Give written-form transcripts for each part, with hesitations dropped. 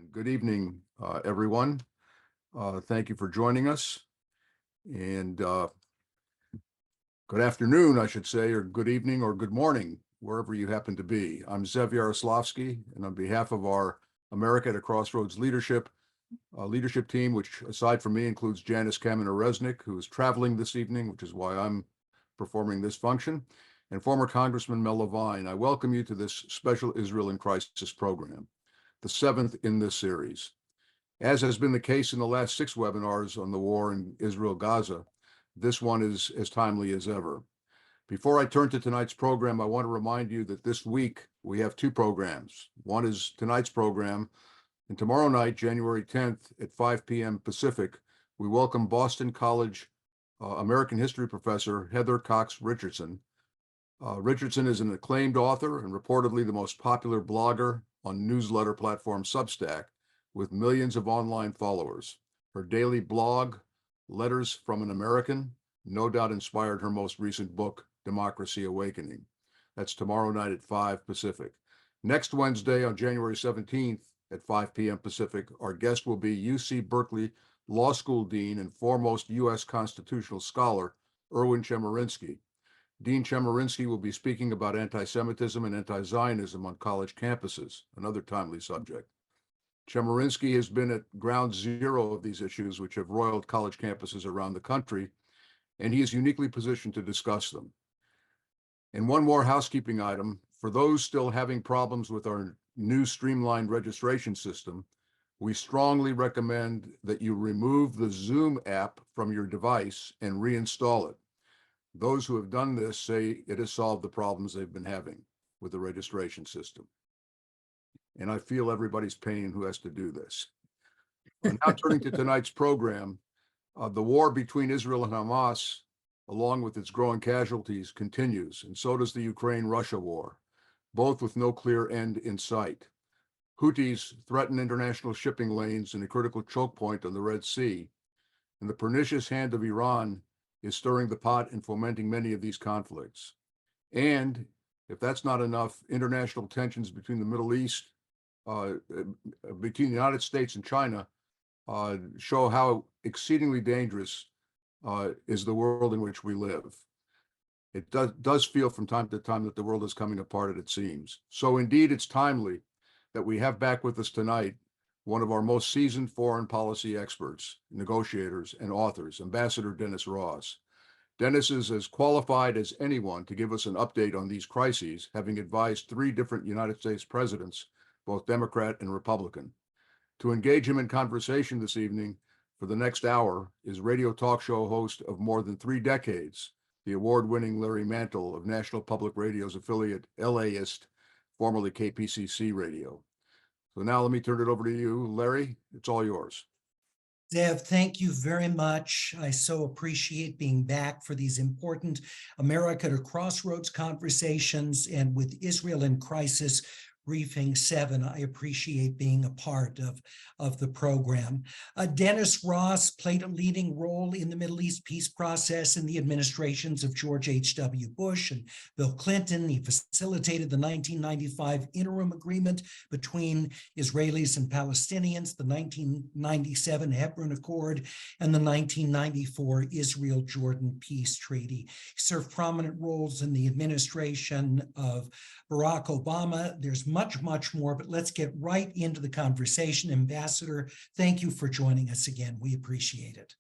And good evening, everyone. Thank you for joining us. And good afternoon, I should say, or good evening, or good morning, wherever you happen to be. I'm Zev Yaroslavsky, and on behalf of our America at a Crossroads leadership team, which aside from me includes Janice Kaminer-Resnick, who is traveling this evening, which is why I'm performing this function, and former Congressman Mel Levine, I welcome you to this special Israel in Crisis program, the seventh in this series. As has been the case in the last 6 webinars on the war in Israel-Gaza, this one is as timely as ever. Before I turn to tonight's program, I want to remind you that this week we have 2 programs. One is tonight's program, and tomorrow night, January 10th at 5 p.m. Pacific, we welcome Boston College American history professor Heather Cox Richardson. Richardson is an acclaimed author and reportedly the most popular blogger on newsletter platform Substack, with millions of online followers. Her daily blog, Letters from an American, no doubt inspired her most recent book, Democracy Awakening. That's tomorrow night at 5 Pacific. Next Wednesday on January 17th at 5 p.m. Pacific, our guest will be UC Berkeley Law School Dean and foremost U.S. constitutional scholar, Erwin Chemerinsky. Dean Chemerinsky will be speaking about anti-Semitism and anti-Zionism on college campuses, another timely subject. Chemerinsky has been at ground zero of these issues, which have roiled college campuses around the country, and he is uniquely positioned to discuss them. And one more housekeeping item, for those still having problems with our new streamlined registration system, we strongly recommend that you remove the Zoom app from your device and reinstall it. Those who have done this say it has solved the problems they've been having with the registration system. And I feel everybody's pain who has to do this. Now turning to tonight's program, the war between Israel and Hamas, along with its growing casualties, continues, and so does the Ukraine-Russia war, both with no clear end in sight. Houthis threaten international shipping lanes in a critical choke point on the Red Sea, and the pernicious hand of Iran is stirring the pot and fomenting many of these conflicts. And if that's not enough, international tensions between the Middle East, between the United States and China, show how exceedingly dangerous is the world in which we live. It does feel from time to time that the world is coming apart, it seems. So indeed, it's timely that we have back with us tonight one of our most seasoned foreign policy experts, negotiators, and authors, Ambassador Dennis Ross. Dennis is as qualified as anyone to give us an update on these crises, having advised 3 different United States presidents, both Democrat and Republican. To engage him in conversation this evening for the next hour is radio talk show host of more than 3 decades, the award-winning Larry Mantle of National Public Radio's affiliate LAist, formerly KPCC Radio. So now let me turn it over to you, Larry. It's all yours. Zev, thank you very much. I so appreciate being back for these important America at a Crossroads conversations, and with Israel in Crisis Briefing 7. I appreciate being a part of the program. Dennis Ross played a leading role in the Middle East peace process in the administrations of George H.W. Bush and Bill Clinton. He facilitated the 1995 interim agreement between Israelis and Palestinians, the 1997 Hebron Accord, and the 1994 Israel-Jordan Peace Treaty. He served prominent roles in the administration of Barack Obama. There's much more, but let's get right into the conversation. Ambassador, thank you for joining us again. We appreciate it.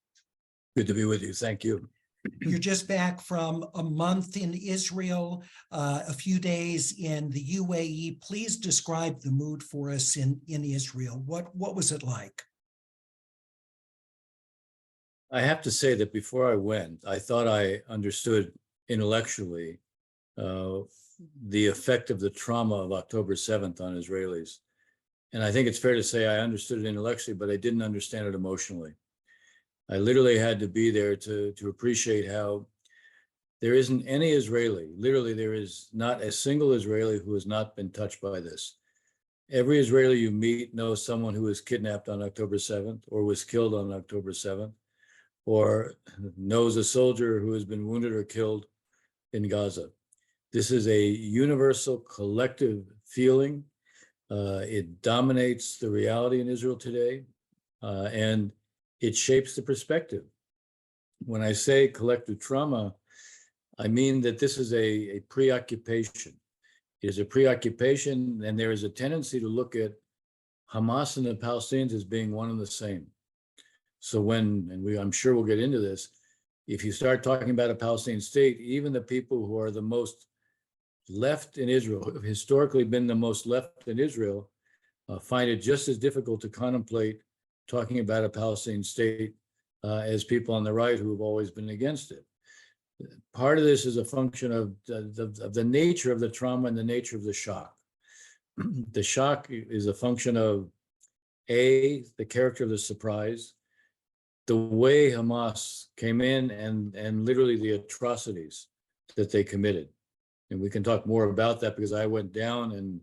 Good to be with you. Thank you. You're just back from a month in Israel, a few days in the UAE. Please describe the mood for us in Israel. What was it like? I have to say that before I went, I thought I understood intellectually the effect of the trauma of October 7th on Israelis. And I think it's fair to say I understood it intellectually, but I didn't understand it emotionally. I literally had to be there to appreciate how there isn't any Israeli, literally there is not a single Israeli who has not been touched by this. Every Israeli you meet knows someone who was kidnapped on October 7th or was killed on October 7th, or knows a soldier who has been wounded or killed in Gaza. This is a universal collective feeling. It dominates the reality in Israel today, and it shapes the perspective. When I say collective trauma, I mean that this is a preoccupation. It is a preoccupation, and there is a tendency to look at Hamas and the Palestinians as being one and the same. So I'm sure we'll get into this, if you start talking about a Palestinian state, even the people who are the most left in Israel, have historically been the most left in Israel, find it just as difficult to contemplate talking about a Palestinian state as people on the right who have always been against it. Part of this is a function of the nature of the trauma and the nature of the shock. The shock is a function of the character of the surprise, the way Hamas came in, and literally the atrocities that they committed. And we can talk more about that because I went down, and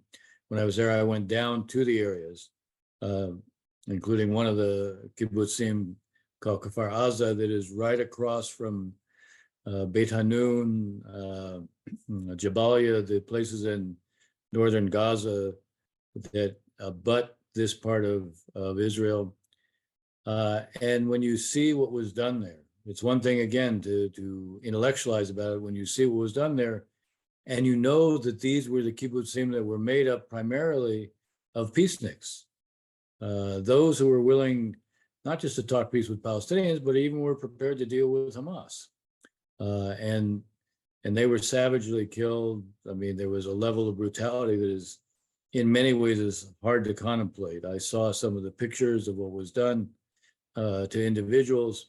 when I was there, I went down to the areas, including one of the kibbutzim called Kfar Aza that is right across from Beit Hanun, Jabalia, the places in northern Gaza that abut this part of Israel. And when you see what was done there, it's one thing, again, to intellectualize about it. When you see what was done there, and you know that these were the kibbutzim that were made up primarily of peaceniks, those who were willing not just to talk peace with Palestinians, but even were prepared to deal with Hamas. And they were savagely killed. I mean, there was a level of brutality that is, in many ways, is hard to contemplate. I saw some of the pictures of what was done to individuals,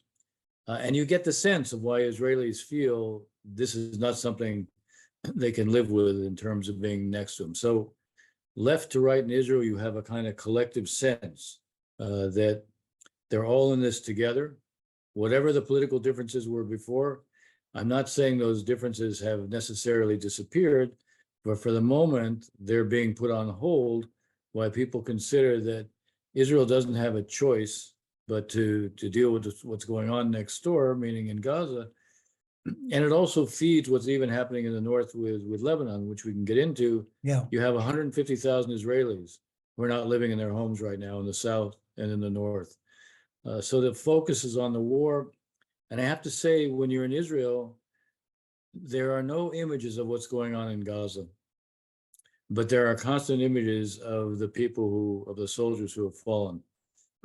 and you get the sense of why Israelis feel this is not something they can live with in terms of being next to them. So left to right in Israel, you have a kind of collective sense that they're all in this together. Whatever the political differences were before, I'm not saying those differences have necessarily disappeared, but for the moment, they're being put on hold while people consider that Israel doesn't have a choice but to deal with what's going on next door, meaning in Gaza. And it also feeds what's even happening in the north with Lebanon, which we can get into. Yeah. You have 150,000 Israelis who are not living in their homes right now in the south and in the north. So the focus is on the war. And I have to say, when you're in Israel, there are no images of what's going on in Gaza, but there are constant images of the people of the soldiers who have fallen.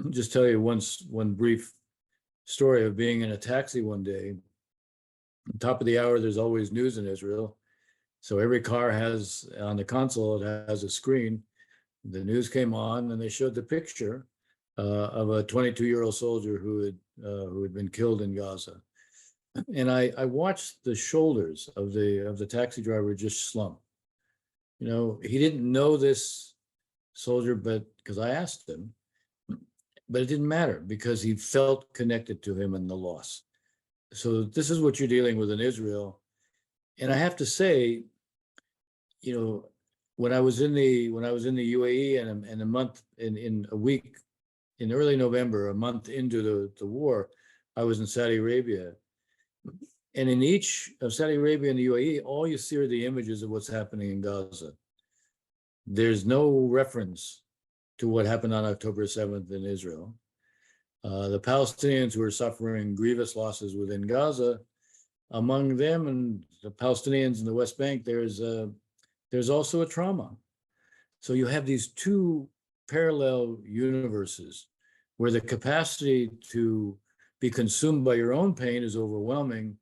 I'll just tell you one brief story of being in a taxi one day. Top of the hour, there's always news in Israel. So every car has, on the console, it has a screen. The news came on, and they showed the picture of a 22-year-old soldier who had been killed in Gaza. And I watched the shoulders of the taxi driver just slump. You know, he didn't know this soldier, but because I asked him, but it didn't matter because he felt connected to him and the loss. So this is what you're dealing with in Israel. And I have to say, you know, when I was in the UAE and a month in a week in early November, a month into the war, I was in Saudi Arabia. And in each of Saudi Arabia and the UAE, all you see are the images of what's happening in Gaza. There's no reference to what happened on October 7th in Israel. The Palestinians who are suffering grievous losses within Gaza, among them and the Palestinians in the West Bank, there's also a trauma. So you have these two parallel universes where the capacity to be consumed by your own pain is overwhelming,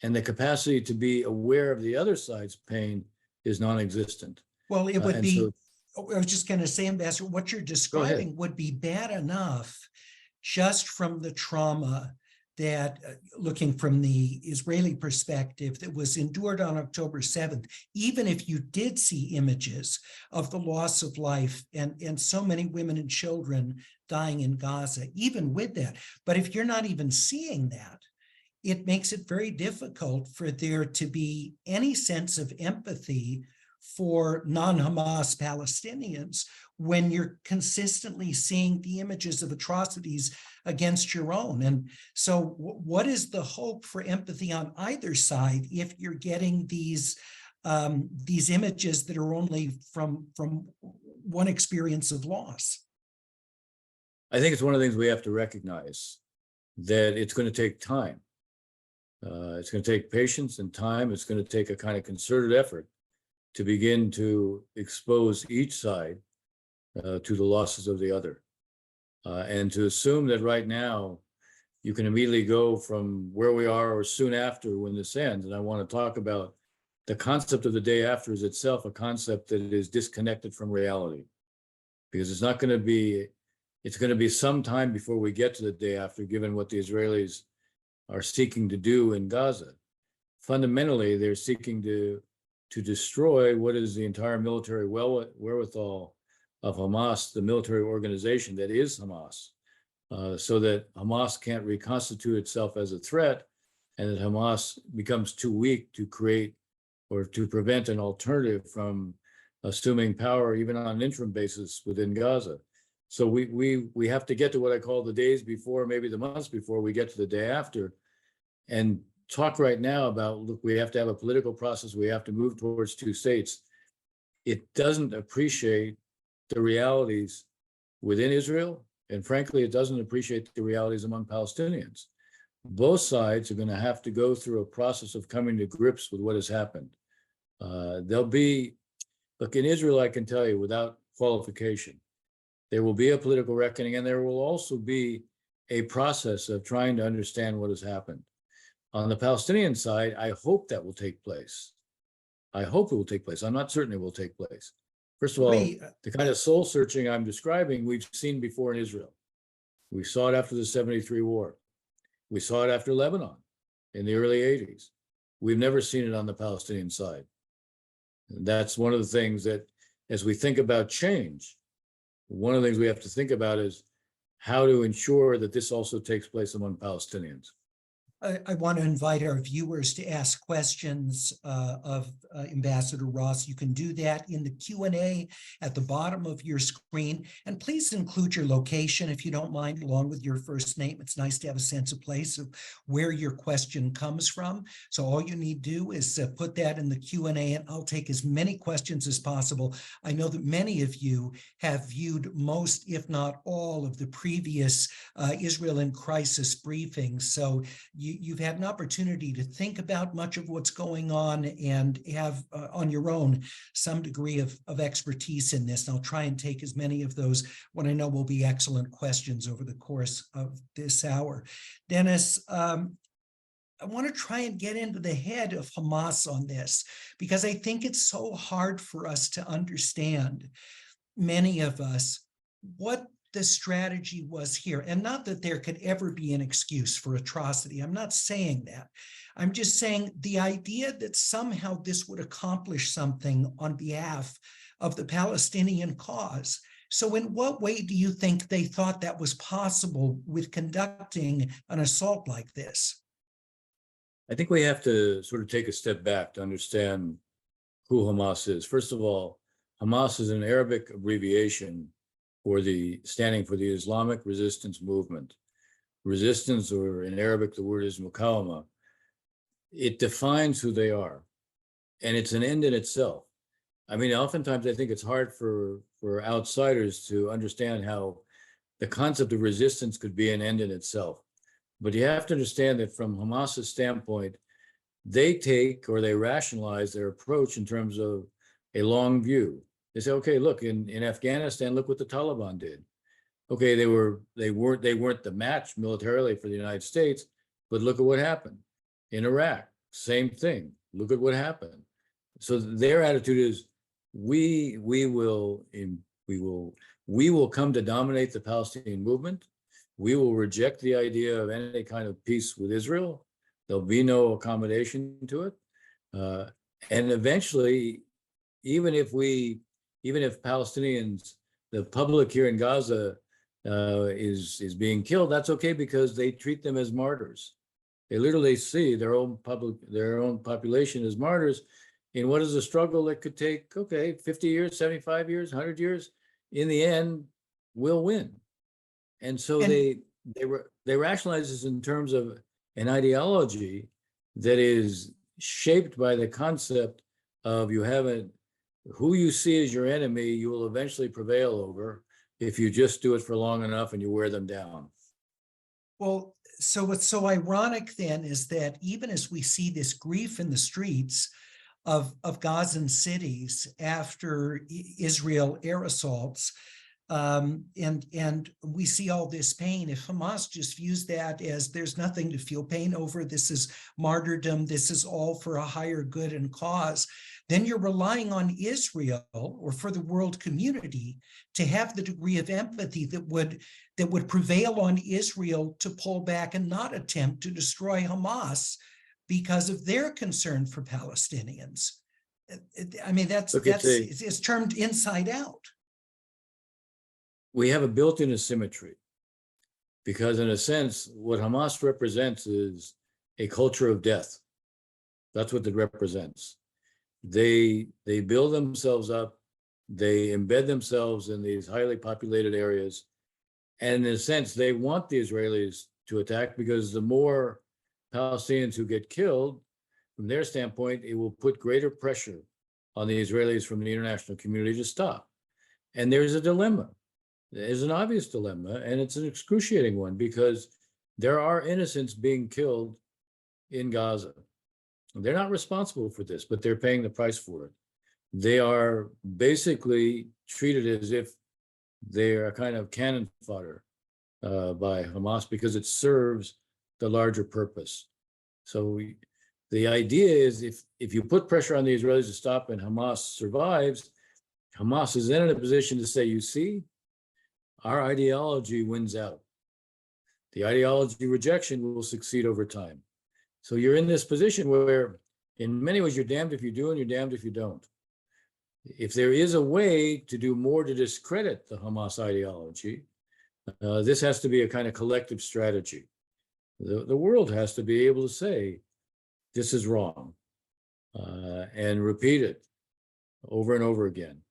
and the capacity to be aware of the other side's pain is non-existent. Well, it would be, so, I was just going to say, Ambassador, what you're describing would be bad enough just from the trauma that, looking from the Israeli perspective, that was endured on October 7th, even if you did see images of the loss of life and so many women and children dying in Gaza, even with that. But if you're not even seeing that, it makes it very difficult for there to be any sense of empathy for non-Hamas Palestinians when you're consistently seeing the images of atrocities against your own. And so what is the hope for empathy on either side if you're getting these images that are only from one experience of loss. I think it's one of the things we have to recognize, that it's going to take time. It's going to take patience and time. It's going to take a kind of concerted effort to begin to expose each side to the losses of the other. And to assume that right now you can immediately go from where we are or soon after when this ends. And I want to talk about the concept of the day after is itself a concept that is disconnected from reality, because it's not going to be, it's going to be some time before we get to the day after, given what the Israelis are seeking to do in Gaza. Fundamentally, they're seeking to destroy what is the entire military wherewithal of Hamas, the military organization that is Hamas, so that Hamas can't reconstitute itself as a threat, and that Hamas becomes too weak to create or to prevent an alternative from assuming power, even on an interim basis within Gaza. So we have to get to what I call the days before, maybe the months before we get to the day after, and talk right now about, look, we have to have a political process. We have to move towards two states. It doesn't appreciate the realities within Israel. And frankly, it doesn't appreciate the realities among Palestinians. Both sides are going to have to go through a process of coming to grips with what has happened. There'll be, look, in Israel, I can tell you without qualification, there will be a political reckoning, and there will also be a process of trying to understand what has happened. On the Palestinian side, I hope that will take place. I hope it will take place. I'm not certain it will take place. First of all, the kind of soul searching I'm describing, we've seen before in Israel. We saw it after the 73 war. We saw it after Lebanon in the early 80s. We've never seen it on the Palestinian side. And that's one of the things that, as we think about change, one of the things we have to think about is how to ensure that this also takes place among Palestinians. I want to invite our viewers to ask questions of Ambassador Ross. You can do that in the Q&A at the bottom of your screen. And please include your location, if you don't mind, along with your first name. It's nice to have a sense of place of where your question comes from. So all you need to do is put that in the Q&A, and I'll take as many questions as possible. I know that many of you have viewed most, if not all, of the previous Israel in Crisis briefings. So you've had an opportunity to think about much of what's going on and have on your own some degree of expertise in this. And I'll try and take as many of those what I know will be excellent questions over the course of this hour. Dennis, I want to try and get into the head of Hamas on this, because I think it's so hard for us to understand, many of us, what the strategy was here. And not that there could ever be an excuse for atrocity. I'm not saying that. I'm just saying the idea that somehow this would accomplish something on behalf of the Palestinian cause. So in what way do you think they thought that was possible with conducting an assault like this? I think we have to sort of take a step back to understand who Hamas is. First of all, Hamas is an Arabic abbreviation standing for the Islamic Resistance Movement. Resistance, or in Arabic, the word is muqawama. It defines who they are, and it's an end in itself. I mean, oftentimes I think it's hard for outsiders to understand how the concept of resistance could be an end in itself. But you have to understand that from Hamas's standpoint, they take, or they rationalize their approach in terms of a long view. They say, okay, look, in Afghanistan, look what the Taliban did. Okay, they weren't the match militarily for the United States, but look at what happened. In Iraq, same thing. Look at what happened. So their attitude is, we will come to dominate the Palestinian movement. We will reject the idea of any kind of peace with Israel. There'll be no accommodation to it. And eventually, even if Palestinians, the public here in Gaza is being killed, that's okay, because they treat them as martyrs. They literally see their own population as martyrs in what is a struggle that could take, 50 years, 75 years, 100 years. In the end, we'll win. And so they rationalize this in terms of an ideology that is shaped by the concept of you have who you see as your enemy, you will eventually prevail over if you just do it for long enough and you wear them down. Well, so what's so ironic then is that even as we see this grief in the streets of Gazan cities after Israel air assaults, and we see all this pain, if Hamas just views that as there's nothing to feel pain over, this is martyrdom, this is all for a higher good and cause, then you're relying on Israel or for the world community to have the degree of empathy that would prevail on Israel to pull back and not attempt to destroy Hamas because of their concern for Palestinians. I mean, it's termed inside out. We have a built-in asymmetry because in a sense, what Hamas represents is a culture of death. That's what it represents. They build themselves up, they embed themselves in these highly populated areas. And in a sense, they want the Israelis to attack because the more Palestinians who get killed, from their standpoint, it will put greater pressure on the Israelis from the international community to stop. And there's a dilemma. There's an obvious dilemma, and it's an excruciating one because there are innocents being killed in Gaza. They're not responsible for this, but they're paying the price for it. They are basically treated as if they're a kind of cannon fodder by Hamas because it serves the larger purpose. So the idea is if you put pressure on the Israelis to stop and Hamas survives, Hamas is then in a position to say, you see, our ideology wins out. The ideology rejection will succeed over time. So you're in this position where in many ways you're damned if you do and you're damned if you don't. If there is a way to do more to discredit the Hamas ideology, this has to be a kind of collective strategy. The world has to be able to say, this is wrong, and repeat it over and over again.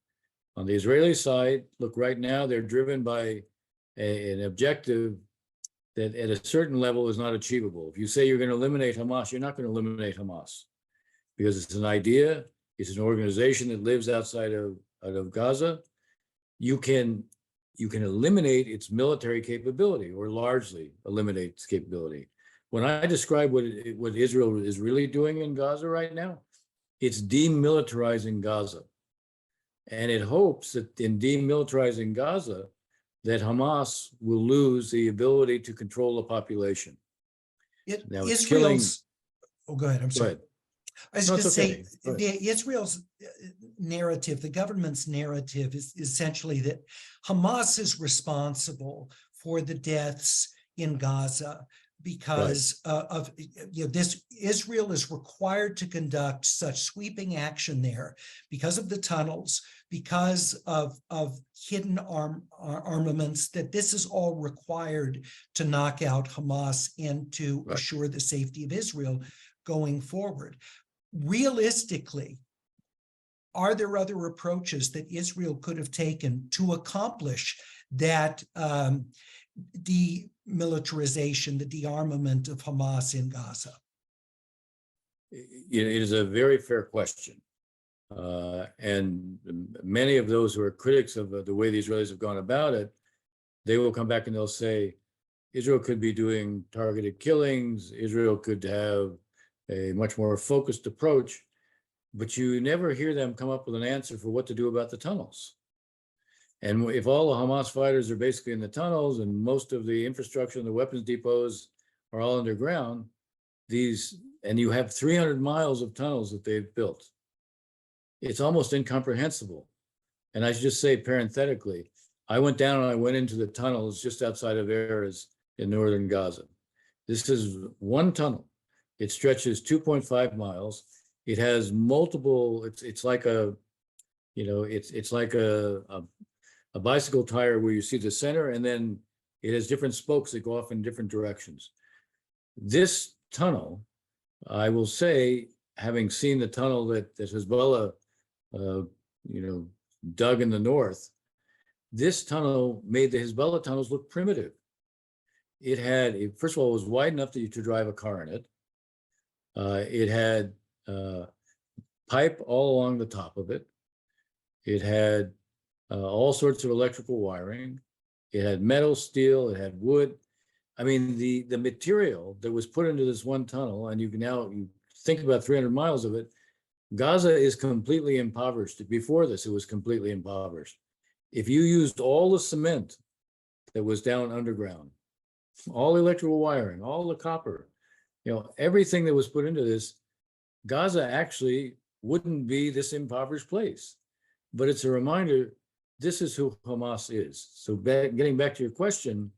On the Israeli side, look, right now they're driven by an objective that at a certain level is not achievable. If you say you're going to eliminate Hamas, you're not going to eliminate Hamas because it's an idea, it's an organization that lives outside of Gaza. You can eliminate its military capability or largely eliminate its capability. When I describe what Israel is really doing in Gaza right now, it's demilitarizing Gaza. And it hopes that in demilitarizing Gaza, that Hamas will lose the ability to control the population. Now it's killing. Oh, go ahead. I'm sorry. Go ahead. I was going to say Israel's narrative, the government's narrative is essentially that Hamas is responsible for the deaths in Gaza because of this. Israel is required to conduct such sweeping action there because of the tunnels, because of hidden armaments, that this is all required to knock out Hamas and to assure the safety of Israel going forward. Realistically, are there other approaches that Israel could have taken to accomplish that demilitarization, the dearmament of Hamas in Gaza? It is a very fair question. And many of those who are critics of the way the Israelis have gone about it, they will come back and they'll say, Israel could be doing targeted killings, Israel could have a much more focused approach, but you never hear them come up with an answer for what to do about the tunnels. And if all the Hamas fighters are basically in the tunnels and most of the infrastructure and the weapons depots are all underground, and you have 300 miles of tunnels that they've built, it's almost incomprehensible. And I should just say parenthetically, I went down and I went into the tunnels just outside of Erez in northern Gaza. This is one tunnel. It stretches 2.5 miles. It has multiple, it's like a bicycle tire where you see the center and then it has different spokes that go off in different directions. This tunnel, I will say, having seen the tunnel that Hezbollah, dug in the north, this tunnel made the Hezbollah tunnels look primitive. It had, first of all, it was wide enough to drive a car in it. It had pipe all along the top of it. It had all sorts of electrical wiring. It had metal, steel, it had wood. I mean, the material that was put into this one tunnel, and you think about 300 miles of it, Gaza is completely impoverished. Before this, it was completely impoverished. If you used all the cement that was down underground, all the electrical wiring, all the copper, everything that was put into this, Gaza actually wouldn't be this impoverished place. But it's a reminder, this is who Hamas is. So getting back to your question,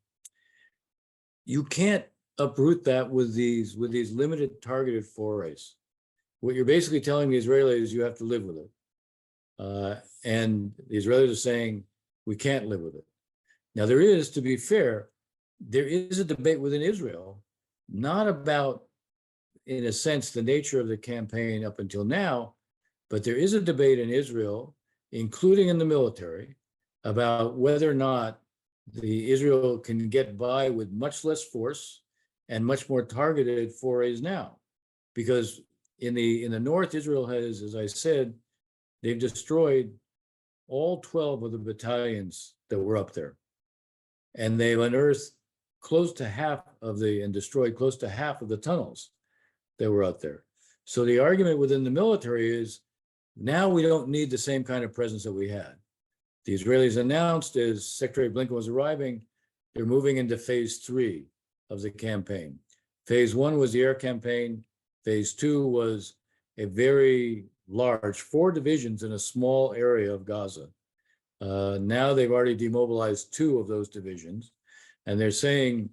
you can't uproot that with these limited targeted forays. What you're basically telling the Israelis is you have to live with it. And the Israelis are saying, we can't live with it. Now, there is, to be fair, there is a debate within Israel, not about, in a sense, the nature of the campaign up until now, but there is a debate in Israel, including in the military, about whether or not Israel can get by with much less force and much more targeted forays now. Because in the north, Israel has, as I said, they've destroyed all 12 of the battalions that were up there. And they've unearthed and destroyed close to half of the tunnels that were out there. So the argument within the military is, now we don't need the same kind of presence that we had. The Israelis announced, as Secretary Blinken was arriving, they're moving into phase 3 of the campaign. Phase 1 was the air campaign. Phase 2 was a very large, 4 divisions in a small area of Gaza. Now they've already demobilized 2 of those divisions. And they're saying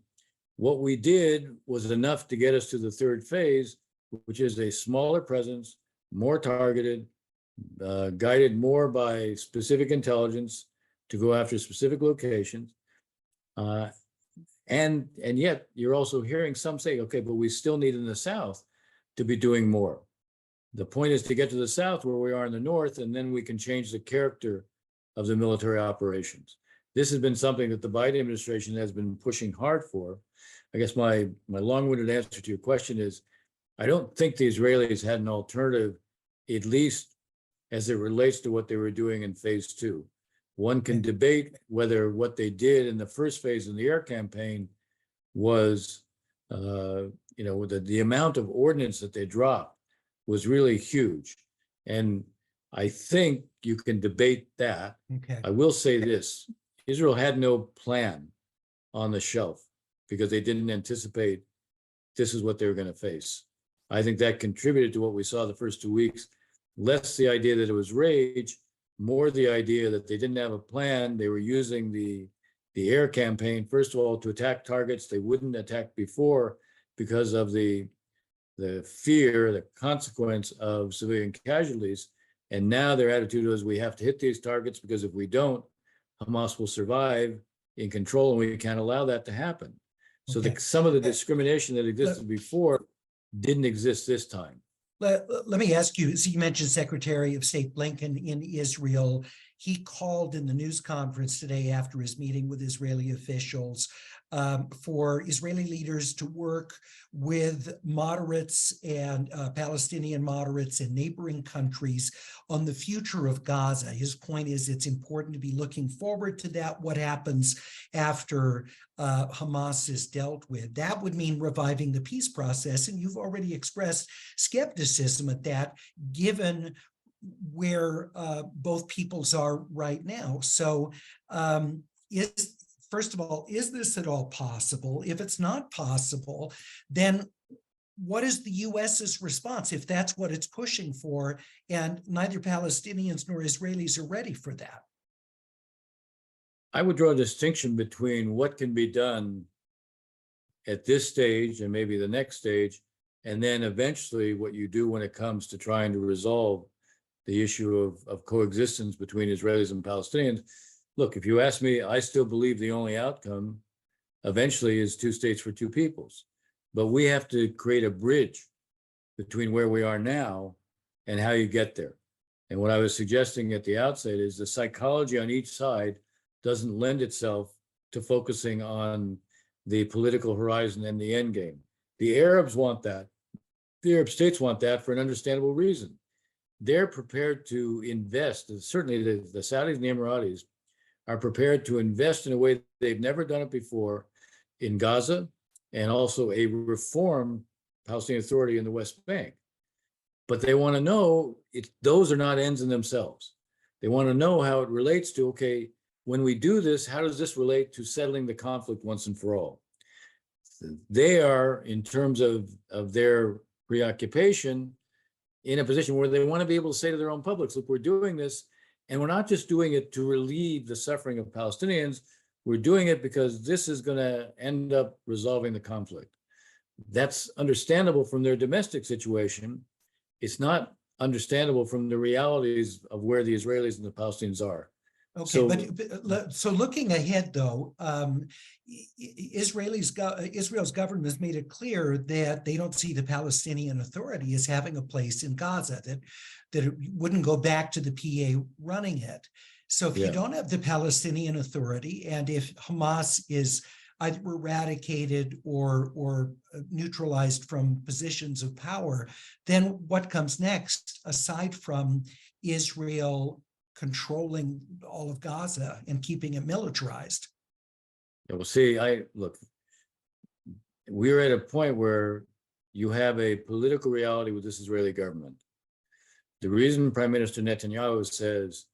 what we did was enough to get us to the 3rd phase, which is a smaller presence, more targeted, guided more by specific intelligence to go after specific locations. And yet you're also hearing some say, okay, but we still need in the south to be doing more. The point is to get to the south where we are in the north, and then we can change the character of the military operations. This has been something that the Biden administration has been pushing hard for. I guess my long-winded answer to your question is, I don't think the Israelis had an alternative, at least as it relates to what they were doing in phase 2. One can debate whether what they did in the first phase in the air campaign was, the amount of ordnance that they dropped was really huge. And I think you can debate that. Okay. I will say this, Israel had no plan on the shelf because they didn't anticipate this is what they were going to face. I think that contributed to what we saw the first 2 weeks, less the idea that it was rage, more the idea that they didn't have a plan. They were using the air campaign, first of all, to attack targets they wouldn't attack before because of the fear, the consequence of civilian casualties. And now their attitude was, we have to hit these targets because if we don't, Hamas will survive in control, and we can't allow that to happen. So some of the discrimination that existed before didn't exist this time. Let me ask you, so you mentioned Secretary of State Blinken in Israel. He called in the news conference today after his meeting with Israeli officials for Israeli leaders to work with moderates and Palestinian moderates in neighboring countries on the future of Gaza. His point is it's important to be looking forward to that, what happens after Hamas is dealt with. That would mean reviving the peace process, and you've already expressed skepticism at that, given where both peoples are right now. So first of all, is this at all possible? If it's not possible, then what is the US's response if that's what it's pushing for, and neither Palestinians nor Israelis are ready for that? I would draw a distinction between what can be done at this stage and maybe the next stage, and then eventually what you do when it comes to trying to resolve the issue of coexistence between Israelis and Palestinians. Look, if you ask me, I still believe the only outcome eventually is 2 states for 2 peoples. But we have to create a bridge between where we are now and how you get there. And what I was suggesting at the outset is the psychology on each side doesn't lend itself to focusing on the political horizon and the end game. The Arabs want that. The Arab states want that for an understandable reason. they're prepared to invest, certainly the Saudis and the Emiratis are prepared to invest in a way they've never done it before in Gaza, and also a reform Palestinian Authority in the West Bank. But they want to know those are not ends in themselves. They want to know how it relates to, okay, when we do this, how does this relate to settling the conflict once and for all? They are, in terms of their preoccupation, in a position where they want to be able to say to their own publics, look, we're doing this, and we're not just doing it to relieve the suffering of Palestinians, we're doing it because this is going to end up resolving the conflict. That's understandable from their domestic situation. It's not understandable from the realities of where the Israelis and the Palestinians are. Okay, So- so looking ahead, though, Israel's government has made it clear that they don't see the Palestinian Authority as having a place in Gaza, that it wouldn't go back to the PA running it. So if you Yeah. don't have the Palestinian Authority, and if Hamas is either eradicated or neutralized from positions of power, then what comes next, aside from Israel controlling all of Gaza and keeping it militarized? Yeah, well, see, look, we're at a point where you have a political reality with this Israeli government. The reason Prime Minister Netanyahu says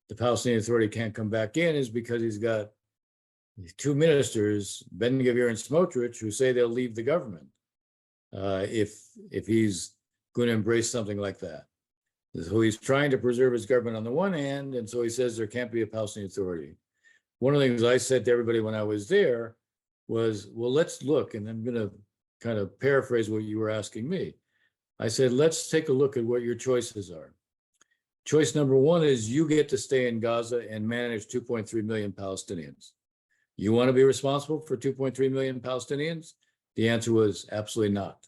the Palestinian Authority can't come back in is because he's got two ministers, Ben-Gvir and Smotrich, who say they'll leave the government if he's going to embrace something like that. So he's trying to preserve his government on the one hand, and so he says there can't be a Palestinian Authority. One of the things I said to everybody when I was there was, well, let's look, and I'm going to kind of paraphrase what you were asking me. I said, let's take a look at what your choices are. Choice number one is you get to stay in Gaza and manage 2.3 million Palestinians. You want to be responsible for 2.3 million Palestinians? The answer was absolutely not.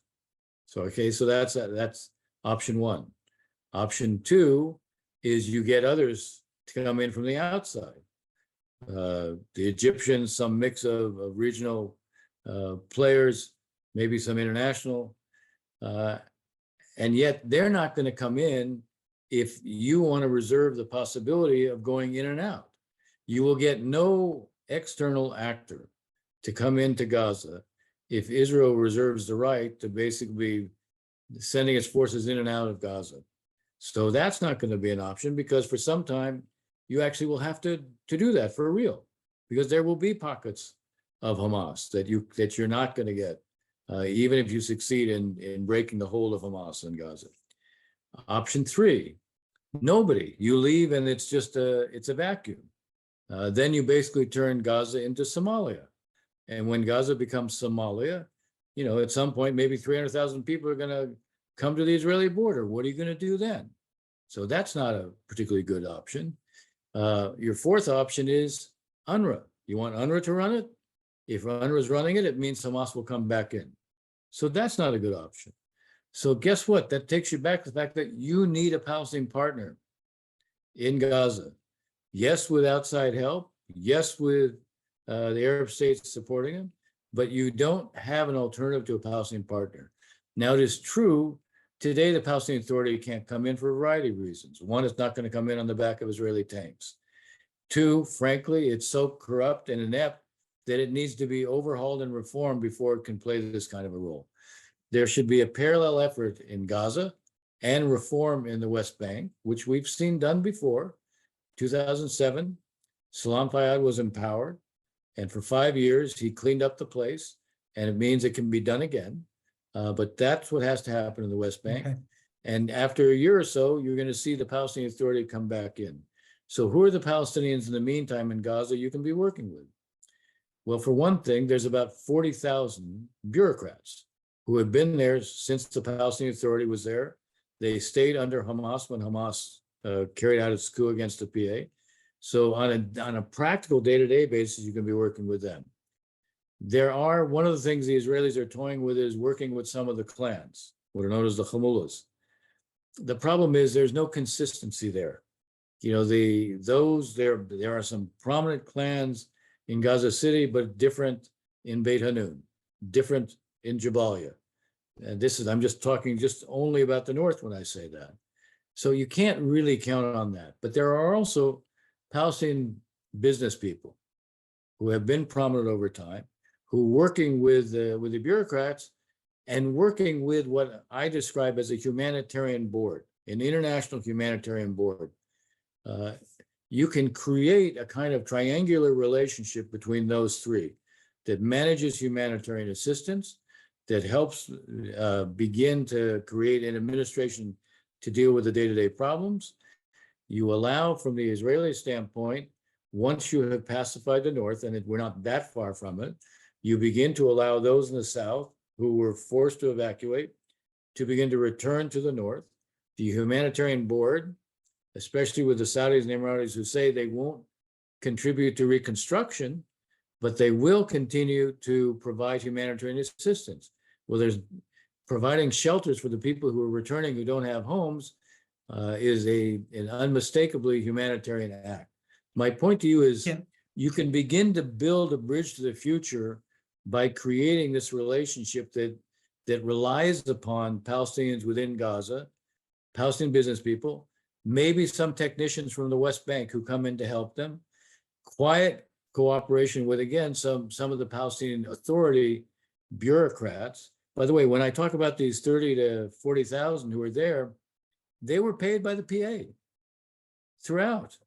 So, okay, so that's option one. Option two is you get others to come in from the outside. The Egyptians, some mix of regional players, maybe some international, and yet they're not going to come in if you want to reserve the possibility of going in and out. You will get no external actor to come into Gaza if Israel reserves the right to basically be sending its forces in and out of Gaza. So that's not going to be an option, because for some time you actually will have to do that for real, because there will be pockets of Hamas that you're not going to get, even if you succeed in breaking the hold of Hamas in Gaza. Option three, nobody. You leave and it's just it's a vacuum. Then you basically turn Gaza into Somalia. And when Gaza becomes Somalia, you know, at some point, maybe 300,000 people are going to come to the Israeli border. What are you going to do then? So that's not a particularly good option. Your fourth option is UNRWA. You want UNRWA to run it? If UNRWA is running it, it means Hamas will come back in. So that's not a good option. So guess what? That takes you back to the fact that you need a Palestinian partner in Gaza. Yes, with outside help. Yes, with the Arab states supporting him. But you don't have an alternative to a Palestinian partner. Now, it is true, today the Palestinian Authority can't come in for a variety of reasons. One, it's not going to come in on the back of Israeli tanks. Two, frankly, it's so corrupt and inept that it needs to be overhauled and reformed before it can play this kind of a role. There should be a parallel effort in Gaza and reform in the West Bank, which we've seen done before. 2007, Salam Fayyad was empowered, and for 5 years, he cleaned up the place, and it means it can be done again. But that's what has to happen in the West Bank. Okay. And after a year or so, you're going to see the Palestinian Authority come back in. So who are the Palestinians in the meantime in Gaza you can be working with? Well, for one thing, there's about 40,000 bureaucrats who have been there since the Palestinian Authority was there. They stayed under Hamas when Hamas carried out its coup against the PA. So on a practical day-to-day basis, you can be working with them. One of the things the Israelis are toying with is working with some of the clans, what are known as the Hamulas. The problem is there's no consistency there. You know, there are some prominent clans in Gaza City, but different in Beit Hanun, different in Jabalia. And I'm just talking just only about the north when I say that. So you can't really count on that. But there are also Palestinian business people who have been prominent over time, who working with the bureaucrats and working with what I describe as a humanitarian board, an international humanitarian board. You can create a kind of triangular relationship between those three that manages humanitarian assistance, that helps begin to create an administration to deal with the day-to-day problems. You allow, from the Israeli standpoint, once you have pacified the north, and we're not that far from it, you begin to allow those in the south who were forced to evacuate to begin to return to the north. The humanitarian board, especially with the Saudis and Emiratis who say they won't contribute to reconstruction, but they will continue to provide humanitarian assistance. Well, there's providing shelters for the people who are returning who don't have homes is an unmistakably humanitarian act. My point to you is you can begin to build a bridge to the future by creating this relationship that relies upon Palestinians within Gaza, Palestinian business people, maybe some technicians from the West Bank who come in to help them, quiet cooperation with, again, some of the Palestinian Authority bureaucrats. By the way, when I talk about these 30 to 40,000 who are there, they were paid by the PA throughout,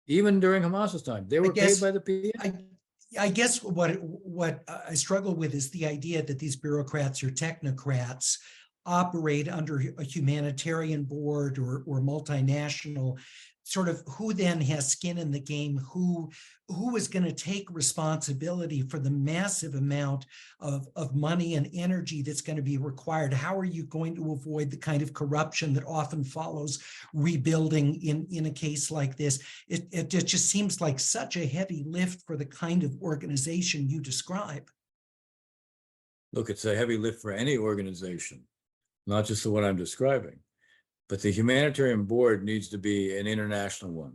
even during Hamas's time. They were paid by the PA. I guess what I struggle with is the idea that these bureaucrats or technocrats operate under a humanitarian board or multinational, sort of who then has skin in the game, who is going to take responsibility for the massive amount of money and energy that's going to be required. How are you going to avoid the kind of corruption that often follows rebuilding in a case like this? It just seems like such a heavy lift for the kind of organization you describe. Look, it's a heavy lift for any organization, not just the one I'm describing. But the humanitarian board needs to be an international one.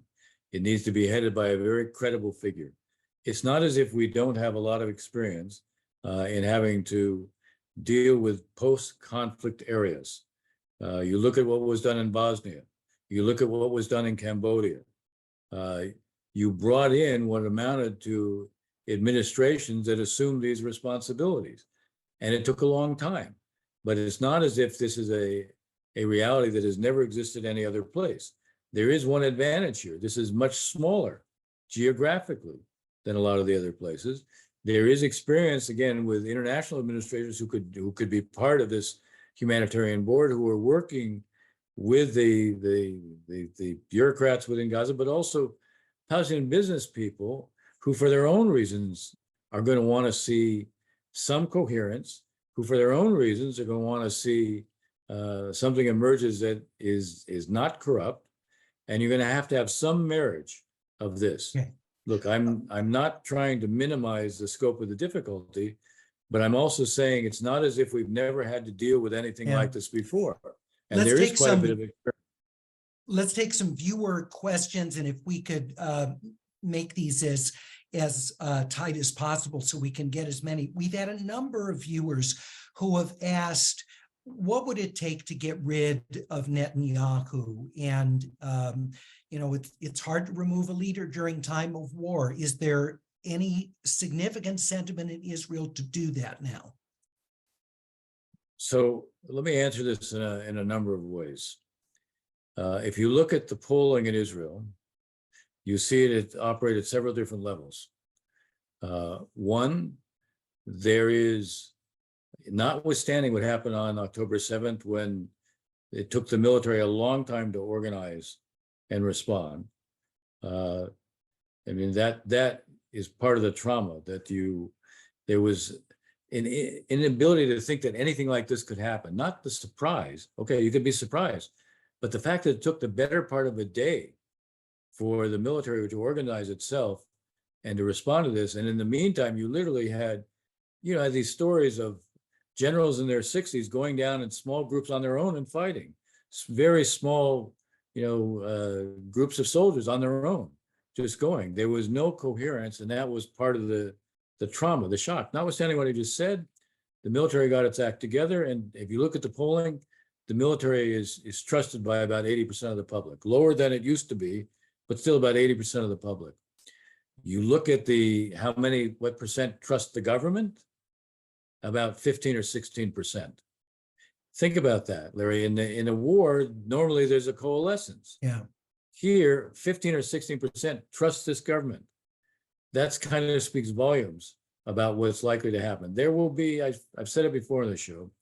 It needs to be headed by a very credible figure. It's not as if we don't have a lot of experience in having to deal with post-conflict areas. You look at what was done in Bosnia. You look at what was done in Cambodia. You brought in what amounted to administrations that assumed these responsibilities. And it took a long time. But it's not as if this is a reality that has never existed any other place. There is one advantage here. This is much smaller geographically than a lot of the other places. There is experience, again, with international administrators who could be part of this humanitarian board, who are working with the bureaucrats within Gaza, but also Palestinian business people who, for their own reasons, are going to want to see some coherence, who, for their own reasons, are going to want to see something emerges that is not corrupt, and you're going to have some marriage of this. Okay. Look, I'm not trying to minimize the scope of the difficulty, but I'm also saying it's not as if we've never had to deal with anything like this before. And there is quite a bit of experience. Let's take some viewer questions, and if we could make these as tight as possible so we can get as many. We've had a number of viewers who have asked, what would it take to get rid of Netanyahu? And, it's hard to remove a leader during time of war. Is there any significant sentiment in Israel to do that now? So let me answer this in a number of ways. If you look at the polling in Israel, you see it operate at several different levels. One, there is, notwithstanding what happened on October 7th, when it took the military a long time to organize and respond. I mean, that is part of the trauma, that there was an inability to think that anything like this could happen. Not the surprise. Okay, you could be surprised, but the fact that it took the better part of a day for the military to organize itself and to respond to this. And in the meantime, you literally had these stories of generals in their 60s going down in small groups on their own and fighting. Very small, groups of soldiers on their own, just going. There was no coherence, and that was part of the trauma, the shock. Notwithstanding what I just said, the military got its act together. And if you look at the polling, the military is trusted by about 80% of the public, lower than it used to be, but still about 80% of the public. You look at what percent trust the government, about 15 or 16%. Think about that, Larry. In a war, normally there's a coalescence. Yeah. Here, 15 or 16% trust this government. That's kind of speaks volumes about what's likely to happen. There will be, I've said it before on the show,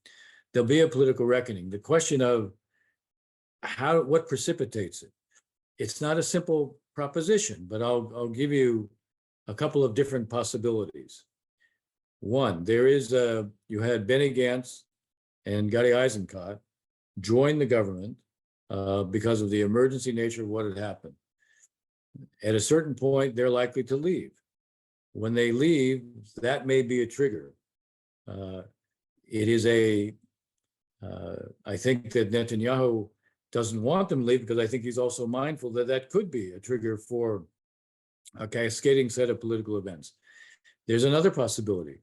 there'll be a political reckoning. The question of what precipitates it. It's not a simple proposition, but I'll give you a couple of different possibilities. One, you had Benny Gantz and Gadi Eisenkot join the government because of the emergency nature of what had happened. At a certain point, they're likely to leave. When they leave, that may be a trigger. I think that Netanyahu doesn't want them to leave because I think he's also mindful that that could be a trigger for a cascading set of political events. There's another possibility.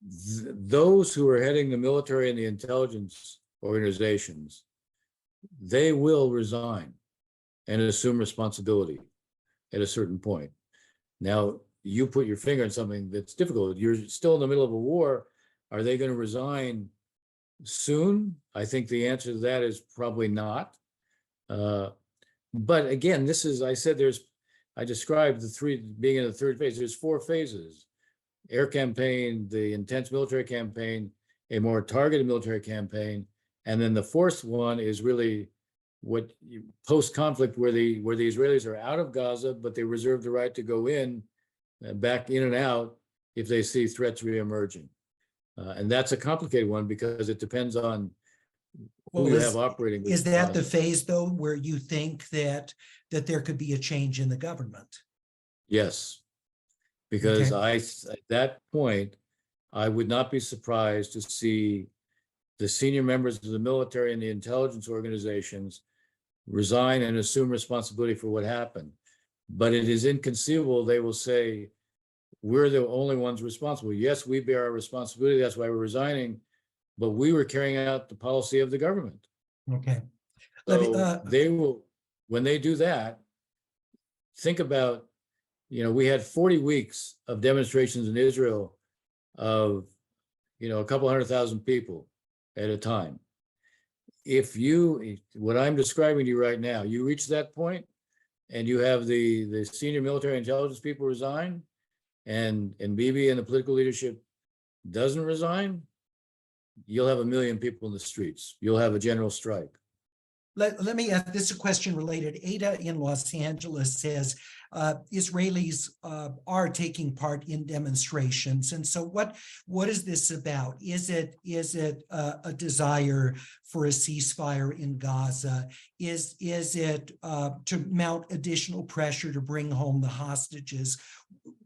Those who are heading the military and the intelligence organizations, they will resign and assume responsibility at a certain point. Now, you put your finger on something that's difficult. You're still in the middle of a war. Are they going to resign soon? I think the answer to that is probably not. But again, I described being in the third phase. There's 4 phases: air campaign, the intense military campaign, a more targeted military campaign, and then the 4th one is really post-conflict where the Israelis are out of Gaza, but they reserve the right to go back in and out if they see threats reemerging. And that's a complicated one because it depends on who you have operating. Is that the phase, though, where you think that there could be a change in the government? Yes, because at that point, I would not be surprised to see the senior members of the military and the intelligence organizations resign and assume responsibility for what happened. But it is inconceivable they will say, we're the only ones responsible. Yes, we bear our responsibility. That's why we're resigning. But we were carrying out the policy of the government. Okay. So they will, when they do that, think about, we had 40 weeks of demonstrations in Israel of, a couple 100,000 people at a time. What I'm describing to you right now, you reach that point and you have the senior military intelligence people resign, and Bibi and the political leadership doesn't resign, you'll have 1 million people in the streets. You'll have a general strike. Let me ask this a question related. Ada in Los Angeles says Israelis are taking part in demonstrations. And so what is this about? Is it a desire for a ceasefire in Gaza? Is it to mount additional pressure to bring home the hostages?